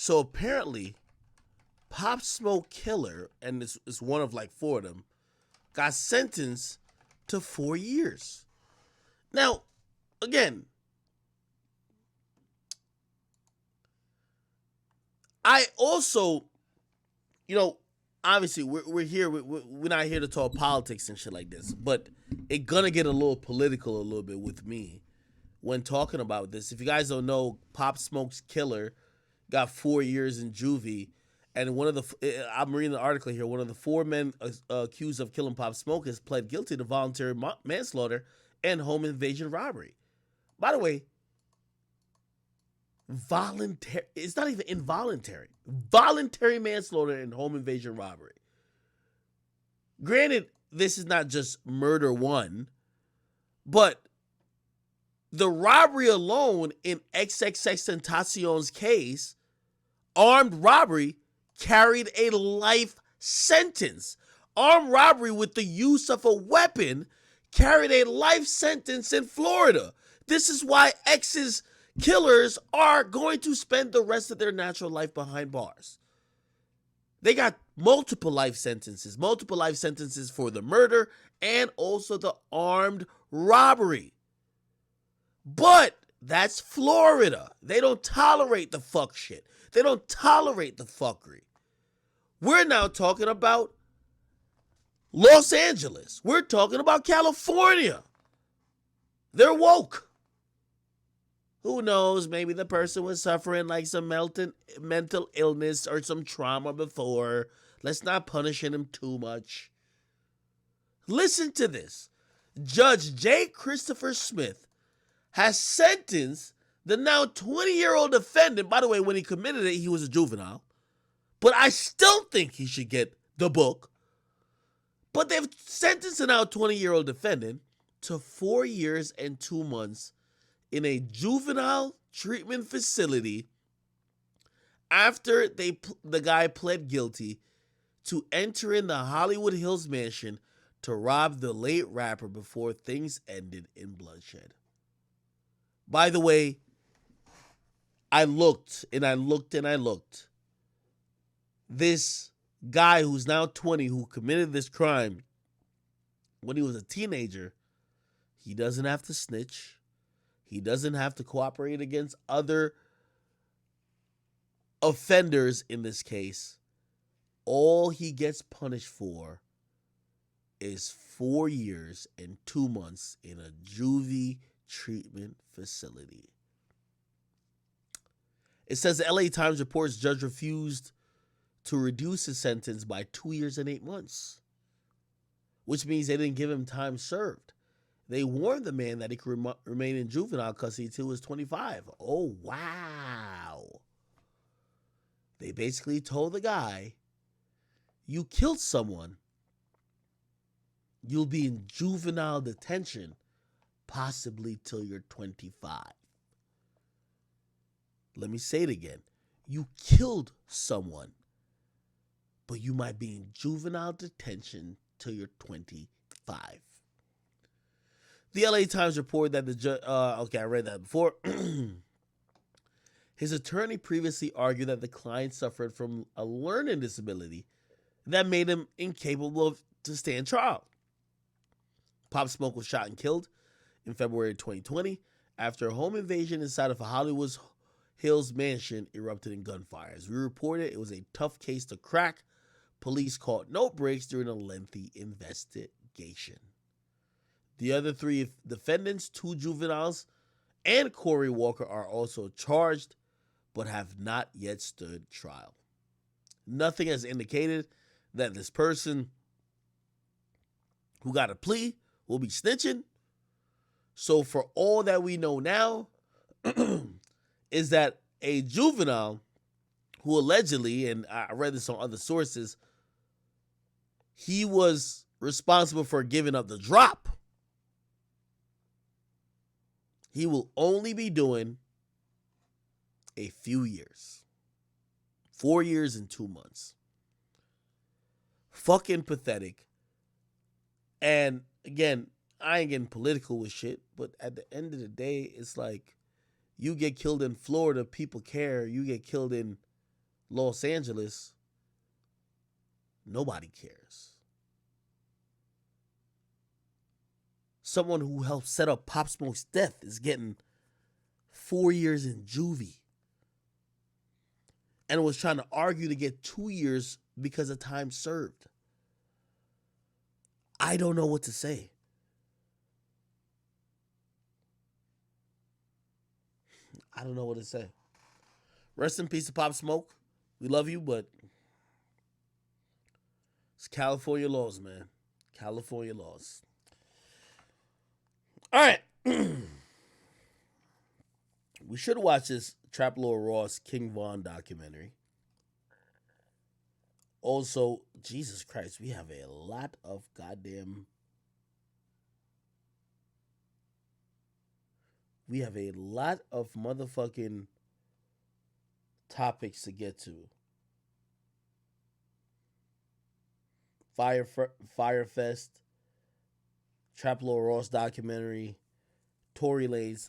So apparently, Pop Smoke Killer, and this is one of like four of them, got sentenced to 4 years. Now, again, I also, obviously we're here, we're not here to talk politics and shit like this, but it gonna get a little political a little bit with me when talking about this. If you guys don't know, Pop Smoke's killer got 4 years in juvie, and I'm reading the article here. One of the four men accused of killing Pop Smoke has pled guilty to voluntary manslaughter and home invasion robbery. By the way, voluntary. It's not even involuntary. Voluntary manslaughter and home invasion robbery. Granted, this is not just murder one, but the robbery alone in XXXTentacion's case, armed robbery, carried a life sentence. Armed robbery with the use of a weapon carried a life sentence in Florida. This is why X's killers are going to spend the rest of their natural life behind bars. They got multiple life sentences for the murder and also the armed robbery. But that's Florida. They don't tolerate the fuck shit. They don't tolerate the fuckery. We're now talking about Los Angeles. We're talking about California. They're woke. Who knows? Maybe the person was suffering like some mental illness or some trauma before. Let's not punish him too much. Listen to this. Judge J. Christopher Smith has sentenced the now 20-year-old defendant. By the way, when he committed it, he was a juvenile. But I still think he should get the book. But they've sentenced a now 20-year-old defendant to 4 years and 2 months in a juvenile treatment facility after the guy pled guilty to entering the Hollywood Hills mansion to rob the late rapper before things ended in bloodshed. By the way, I looked. This guy who's now 20, who committed this crime when he was a teenager, he doesn't have to snitch. He doesn't have to cooperate against other offenders in this case. All he gets punished for is 4 years and 2 months in a juvie treatment facility. It says the LA Times reports judge refused to reduce his sentence by 2 years and 8 months, which means they didn't give him time served. They warned the man that he could remain in juvenile custody until he was 25. Oh, wow. They basically told the guy, you killed someone, you'll be in juvenile detention possibly till you're 25. Let me say it again. You killed someone, but you might be in juvenile detention till you're 25. The LA Times reported that the judge, I read that before. His attorney previously argued that the client suffered from a learning disability that made him incapable to stand trial. Pop Smoke was shot and killed in February 2020 after a home invasion inside of a Hollywood Hills mansion erupted in gunfire. As we reported, it was a tough case to crack. Police caught no breaks during a lengthy investigation. The other three defendants, 2 juveniles, and Corey Walker are also charged, but have not yet stood trial. Nothing has indicated that this person who got a plea will be snitching. So for all that we know now, is that a juvenile who allegedly, and I read this on other sources, he was responsible for giving up the drop. He will only be doing a few years. 4 years and 2 months. Fucking pathetic. And again, I ain't getting political with shit, but at the end of the day, it's like, you get killed in Florida, people care. You get killed in Los Angeles, nobody cares. Someone who helped set up Pop Smoke's death is getting 4 years in juvie and was trying to argue to get 2 years because of time served. I don't know what to say. I don't know what to say. Rest in peace to Pop Smoke. We love you, but it's California laws, man. California laws. All right. We should watch this Trap Lord Ross King Von documentary. Also, Jesus Christ, we have a lot of goddamn. We have a lot of motherfucking topics to get to. Firefest, Trap Lord Ross documentary, Tory Lanez